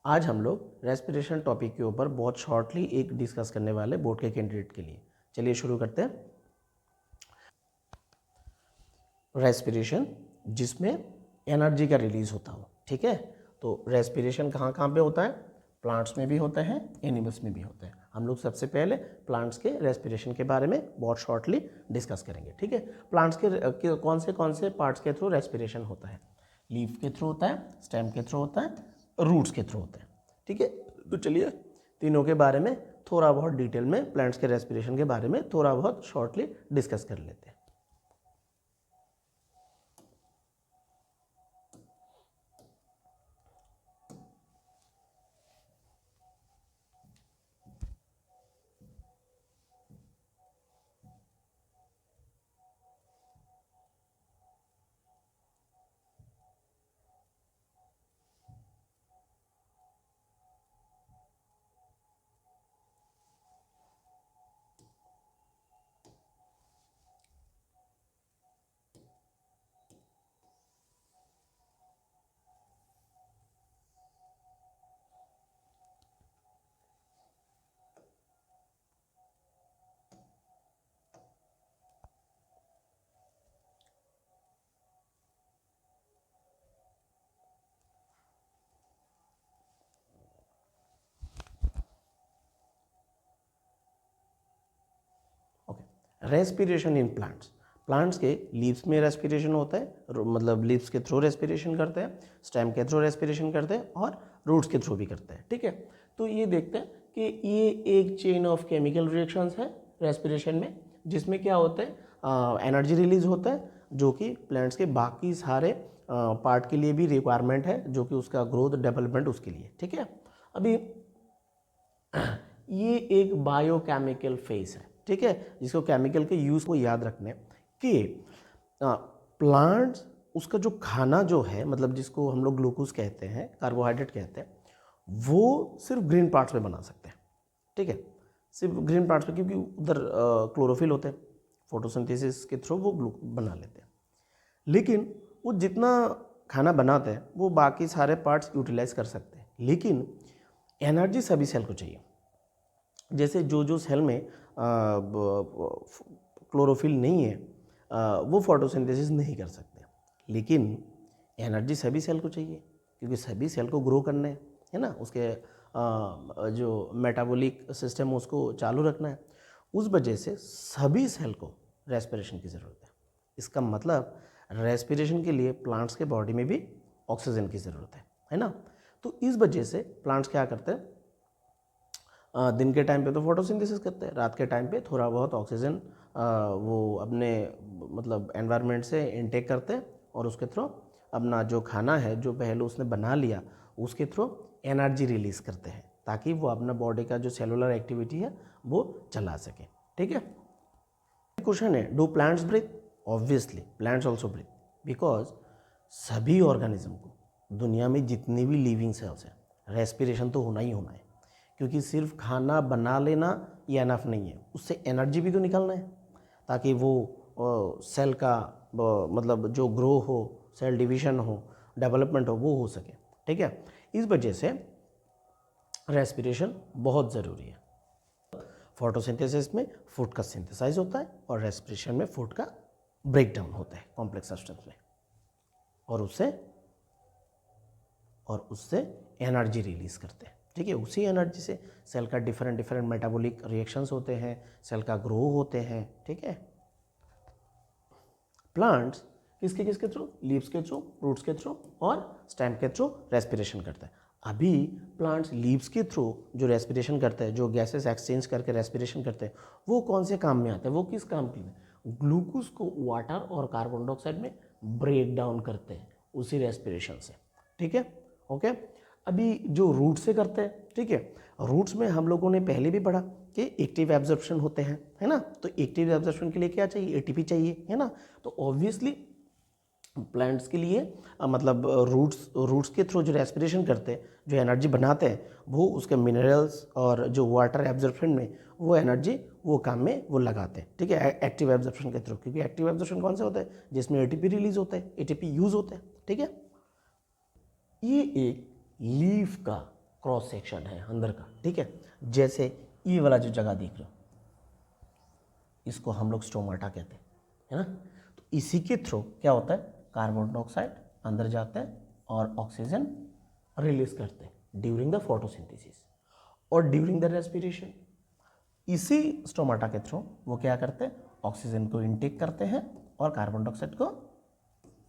आज हम लोग रेस्पिरेशन टॉपिक के ऊपर बहुत शॉर्टली एक डिस्कस करने वाले बोर्ड के कैंडिडेट के लिए। चलिए शुरू करते हैं। रेस्पिरेशन जिसमें एनर्जी का रिलीज होता हो, ठीक है। तो रेस्पिरेशन कहाँ कहाँ पे होता है? प्लांट्स में भी होता है, एनिमल्स में भी होता है। हम लोग सबसे पहले प्लांट्स के रेस्पिरेशन के बारे में बहुत शॉर्टली डिस्कस करेंगे, ठीक है। प्लांट्स के कौन से पार्ट्स के थ्रू रेस्पिरेशन होता है? लीफ के थ्रू होता है, स्टेम के थ्रू होता है, रूट्स के थ्रू होता है, ठीक है। तो चलिए तीनों के बारे में थोड़ा बहुत डिटेल में, प्लांट्स के रेस्पिरेशन के बारे में थोड़ा बहुत शॉर्टली डिस्कस कर लेते हैं। रेस्पिरेशन इन प्लांट्स, प्लांट्स के लीव्स में रेस्पिरेशन होता है, मतलब लीव्स के थ्रू रेस्पिरेशन करते हैं, स्टेम के थ्रू रेस्पिरेशन करते हैं और रूट्स के थ्रू भी करते हैं, ठीक है। तो ये देखते हैं कि ये एक चेन ऑफ केमिकल रिएक्शंस है रेस्पिरेशन में, जिसमें क्या होता है, एनर्जी रिलीज होता है, जो कि प्लांट्स के बाकी सारे पार्ट के लिए भी रिक्वायरमेंट है, जो कि उसका ग्रोथ डेवलपमेंट उसके लिए, ठीक है। अभी ये एक बायोकेमिकल फेस है, ठीक है, जिसको केमिकल के यूज को याद रखने कि प्लांट्स उसका जो खाना जो है, मतलब जिसको हम लोग ग्लूकोज कहते हैं, कार्बोहाइड्रेट कहते हैं, वो सिर्फ ग्रीन पार्ट्स में बना सकते हैं, ठीक है, सिर्फ ग्रीन पार्ट्स में, क्योंकि उधर क्लोरोफिल होते हैं, फोटोसिंथेसिस के थ्रू वो बना लेते हैं। लेकिन वो जितना खाना बनाते हैं वो बाकी सारे पार्ट्स यूटिलाइज कर सकते हैं, लेकिन एनर्जी सभी सेल को चाहिए। जैसे जो सेल में क्लोरोफिल नहीं है, वो फोटोसिंथेसिस नहीं कर सकते, लेकिन एनर्जी सभी सेल को चाहिए, क्योंकि सभी सेल को ग्रो करना है ना, उसके जो मेटाबॉलिक सिस्टम उसको चालू रखना है। उस वजह से सभी सेल को रेस्पिरेशन की ज़रूरत है। इसका मतलब रेस्पिरेशन के लिए प्लांट्स के बॉडी में भी ऑक्सीजन की ज़रूरत है ना। तो इस वजह से प्लांट्स क्या करते हैं, दिन के टाइम पे तो फोटोसिंथेसिस करते हैं, रात के टाइम पे थोड़ा बहुत ऑक्सीजन वो अपने मतलब एनवायरनमेंट से इनटेक करते हैं, और उसके थ्रू अपना जो खाना है जो पहले उसने बना लिया उसके थ्रू एनर्जी रिलीज़ करते हैं, ताकि वो अपना बॉडी का जो सेलुलर एक्टिविटी है वो चला सके, ठीक है। क्वेश्चन है, do plants breathe? Obviously plants also breathe, because सभी ऑर्गेनिज्म को, दुनिया में जितनी भी लिविंग सेल्स हैं, रेस्पिरेशन तो होना ही होना है, क्योंकि सिर्फ खाना बना लेना ये एनफ नहीं है, उससे एनर्जी भी तो निकलना है, ताकि वो सेल का मतलब जो ग्रो हो, सेल डिवीजन हो, डेवलपमेंट हो, वो हो सके, ठीक है। इस वजह से रेस्पिरेशन बहुत ज़रूरी है। फोटोसिंथेसिस में फूड का सिंथेसाइज होता है, और रेस्पिरेशन में फूड का ब्रेक डाउन होता है कॉम्प्लेक्स सब्सटेंस में, और उससे एनर्जी रिलीज करते हैं, ठीक है। उसी एनर्जी से सेल का डिफरेंट मेटाबॉलिक रिएक्शंस होते हैं, सेल का ग्रो होते हैं, ठीक है। प्लांट्स किसके थ्रू? लीव्स के थ्रू, रूट्स के थ्रू और स्टेम के थ्रू रेस्पिरेशन करता है। अभी प्लांट्स लीव्स के थ्रू जो रेस्पिरेशन करते हैं, जो गैसेस एक्सचेंज करके रेस्पिरेशन करते हैं, वो कौन से काम में आते हैं? वो किस काम के लिए? ग्लूकोज को वाटर और कार्बन डाइऑक्साइड में ब्रेक डाउन करते हैं उसी रेस्पिरेशन से, ठीक है, ओके। अभी जो रूट से करते हैं, ठीक है, रूट्स में हम लोगों ने पहले भी पढ़ा कि एक्टिव एब्जॉर्प्शन होते हैं, है ना। तो एक्टिव एब्जॉर्प्शन के लिए क्या चाहिए? एटीपी चाहिए, है ना। तो ऑब्वियसली प्लांट्स के लिए मतलब रूट्स के थ्रू जो रेस्पिरेशन करते हैं, जो एनर्जी बनाते हैं, वो उसके मिनरल्स और जो वाटर एब्जॉर्प्शन में वो एनर्जी वो काम में वो लगाते हैं, ठीक है, एक्टिव एब्जॉर्प्शन के थ्रू। क्योंकि एक्टिव एब्जॉर्प्शन कौन सा होता है? जिसमें एटीपी रिलीज होता है, एटीपी यूज होता है, ठीक है। ये एक लीफ का क्रॉस सेक्शन है अंदर का, ठीक है। जैसे ये वाला जो जगह देख रहे हो इसको हम लोग स्टोमाटा कहते हैं, है ना। तो इसी के थ्रू क्या होता है, कार्बन डाइऑक्साइड अंदर जाता है और ऑक्सीजन रिलीज करते हैं ड्यूरिंग द फोटोसिंथेसिस और ड्यूरिंग द रेस्पिरेशन। इसी स्टोमाटा के थ्रू वो क्या करते हैं, ऑक्सीजन को इनटेक करते हैं और कार्बन डाइऑक्साइड को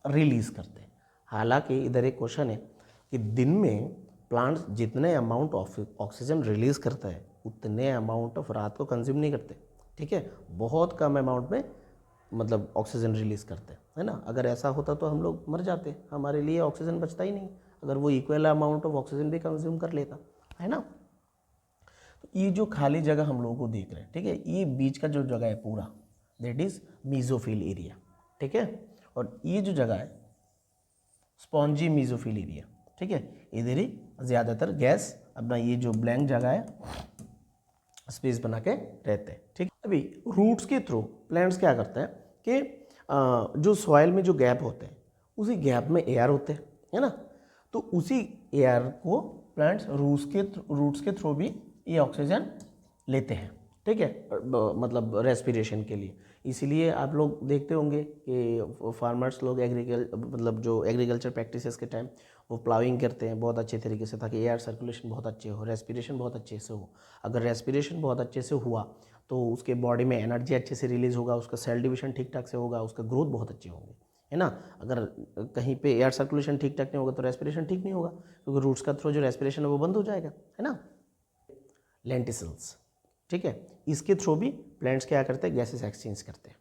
रिलीज करते हैं। हालांकि इधर एक क्वेश्चन है कि दिन में प्लांट्स जितने अमाउंट ऑफ ऑक्सीजन रिलीज करता है उतने अमाउंट ऑफ रात को कंज्यूम नहीं करते, ठीक है। बहुत कम अमाउंट में मतलब ऑक्सीजन रिलीज करते हैं, है ना। अगर ऐसा होता तो हम लोग मर जाते, हमारे लिए ऑक्सीजन बचता ही नहीं अगर वो इक्वल अमाउंट ऑफ ऑक्सीजन भी कंज्यूम कर लेता, है ना। तो ये जो खाली जगह हम लोगों को देख रहे हैं, ठीक है, ये बीच का जो जगह है पूरा दैट इज मीजोफिल एरिया, ठीक है। और ये जो जगह है स्पॉन्जी मीजोफिल एरिया, ठीक है, इधर ही ज़्यादातर गैस अपना ये जो ब्लैंक जगह है स्पेस बना के रहते हैं, ठीक। अभी रूट्स के थ्रू प्लांट्स क्या करते हैं कि जो सॉइल में जो गैप होते हैं उसी गैप में एयर होते हैं, है ना। तो उसी एयर को प्लांट्स रूट्स के थ्रू भी ये ऑक्सीजन लेते हैं, ठीक है, मतलब रेस्पिरेशन के लिए। इसीलिए आप लोग देखते होंगे कि फार्मर्स लोग मतलब जो एग्रीकल्चर प्रैक्टिसेस के टाइम वो प्लाविंग करते हैं बहुत अच्छे तरीके से ताकि एयर सर्कुलेशन बहुत अच्छे हो, रेस्पिरेशन बहुत अच्छे से हो। अगर रेस्पिरेशन बहुत अच्छे से हुआ तो उसके बॉडी में एनर्जी अच्छे से रिलीज होगा, उसका सेल डिविजन ठीक ठाक से होगा, उसका ग्रोथ बहुत अच्छे होंगे, है ना। अगर कहीं पे एयर सर्कुलेशन ठीक ठाक नहीं होगा तो रेस्पिरेशन ठीक नहीं होगा, क्योंकि रूट्स का थ्रू जो रेस्पिरेशन है वो बंद हो जाएगा, है ना। लेंटिसल्स, ठीक है, इसके थ्रू भी प्लांट्स क्या करते हैं, गैसेस एक्सचेंज करते हैं,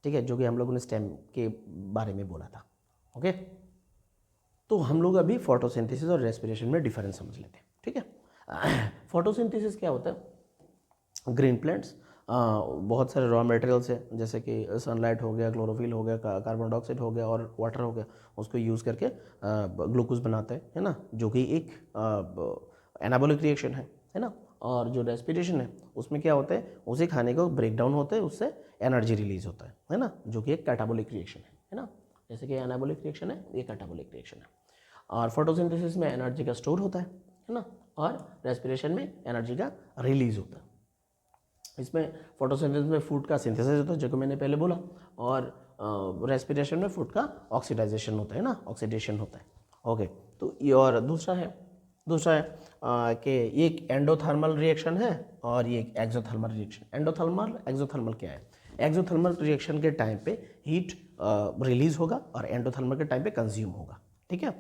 ठीक है, जो कि हम लोगों ने स्टेम के बारे में बोला था। ओके, तो हम लोग अभी फोटोसिंथेसिस और रेस्पिरेशन में डिफरेंस समझ लेते हैं, ठीक है। फोटोसिंथेसिस क्या होता है, ग्रीन प्लांट्स बहुत सारे रॉ मटेरियल्स है जैसे कि सनलाइट हो गया, क्लोरोफिल हो गया, कार्बन डाइऑक्साइड हो गया और वाटर हो गया, उसको यूज़ करके ग्लूकोज बनाते हैं, है ना, जो कि एक एनाबॉलिक रिएक्शन है ना। और जो रेस्पिरेशन है उसमें क्या होता है, उसे खाने को ब्रेक डाउन होता है, उससे एनर्जी रिलीज होता है ना, जो कि एक कैटाबॉलिक रिएक्शन है ना। जैसे कि एनाबॉलिक रिएक्शन है, ये कैटाबॉलिक रिएक्शन है। और फोटोसिंथेसिस में एनर्जी का स्टोर होता है ना, और रेस्पिरेशन में एनर्जी का रिलीज होता है। इसमें फोटोसिंथेसिस में फूड का सिंथेसिस होता है जो कि मैंने पहले बोला, और रेस्पिरेशन में फूड का ऑक्सीडाइजेशन होता है ना, ऑक्सीडेशन होता है। ओके, तो ये और दूसरा है कि ये एक एंडोथर्मल रिएक्शन है और ये एक एक्सोथर्मल रिएक्शन। एंडोथर्मल एक्सोथर्मल क्या है, एक्सोथर्मल रिएक्शन के टाइम पे हीट रिलीज होगा और एंडोथर्मल के टाइम पे कंज्यूम होगा, ठीक है।